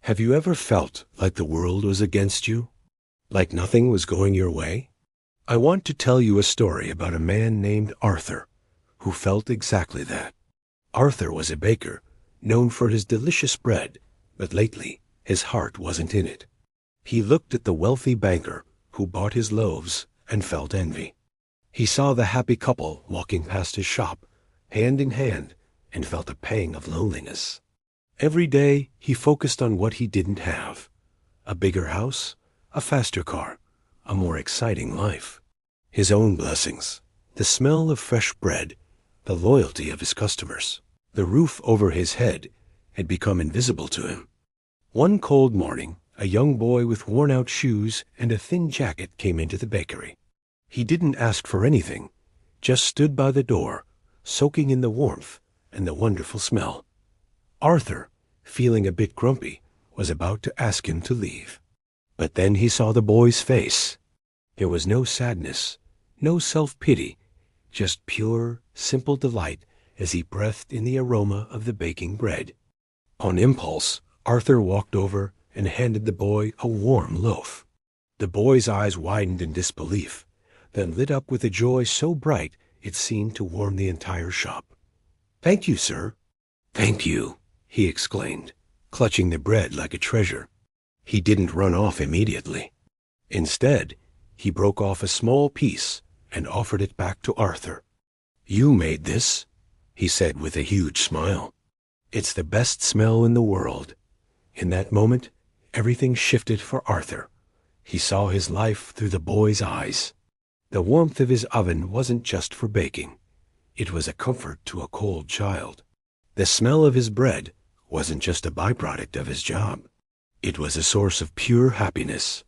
Have you ever felt like the world was against you? Like nothing was going your way? I want to tell you a story about a man named Arthur who felt exactly that. Arthur was a baker, known for his delicious bread, but lately his heart wasn't in it. He looked at the wealthy banker who bought his loaves and felt envy. He saw the happy couple walking past his shop, hand in hand, and felt a pang of loneliness. Every day he focused on what he didn't have: a bigger house, a faster car, a more exciting life. His own blessings, the smell of fresh bread, the loyalty of his customers, the roof over his head had become invisible to him. One cold morning, a young boy with worn-out shoes and a thin jacket came into the bakery. He didn't ask for anything, just stood by the door, soaking in the warmth and the wonderful smell. Arthur, feeling a bit grumpy, was about to ask him to leave. But then he saw the boy's face. There was no sadness, no self-pity, just pure, simple delight as he breathed in the aroma of the baking bread. On impulse, Arthur walked over and handed the boy a warm loaf. The boy's eyes widened in disbelief, then lit up with a joy so bright it seemed to warm the entire shop. "Thank you, sir." "Thank you," he exclaimed, clutching the bread like a treasure. He didn't run off immediately. Instead, he broke off a small piece and offered it back to Arthur. "You made this," he said with a huge smile. "It's the best smell in the world." In that moment, everything shifted for Arthur. He saw his life through the boy's eyes. The warmth of his oven wasn't just for baking. It was a comfort to a cold child. The smell of his bread wasn't just a byproduct of his job. It was a source of pure happiness.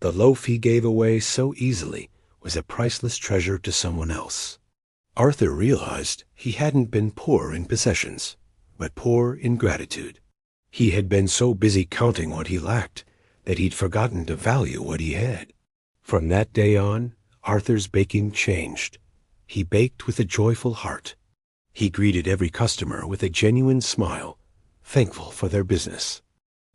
The loaf he gave away so easily was a priceless treasure to someone else. Arthur realized he hadn't been poor in possessions, but poor in gratitude. He had been so busy counting what he lacked that he'd forgotten to value what he had. From that day on, Arthur's baking changed. He baked with a joyful heart. He greeted every customer with a genuine smile, thankful for their business.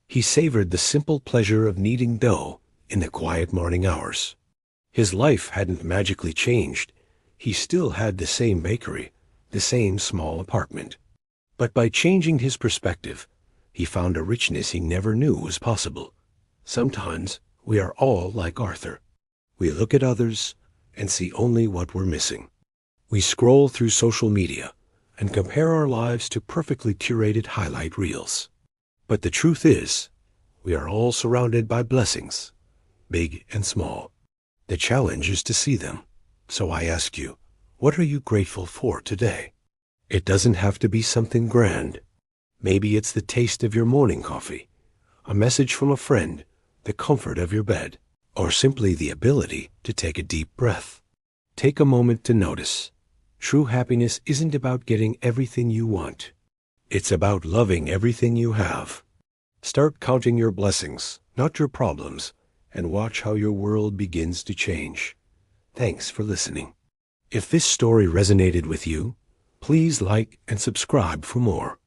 He savored the simple pleasure of kneading dough in the quiet morning hours. His life hadn't magically changed. He still had the same bakery, the same small apartment. But by changing his perspective, he found a richness he never knew was possible. Sometimes we are all like Arthur. We look at others and see only what we're missing. We scroll through social media and compare our lives to perfectly curated highlight reels. But the truth is, we are all surrounded by blessings, big and small. The challenge is to see them. So I ask you, what are you grateful for today? It doesn't have to be something grand. Maybe it's the taste of your morning coffee, a message from a friend, the comfort of your bed, or simply the ability to take a deep breath. Take a moment to notice. True happiness isn't about getting everything you want. It's about loving everything you have. Start counting your blessings, not your problems, and watch how your world begins to change. Thanks for listening. If this story resonated with you, please like and subscribe for more.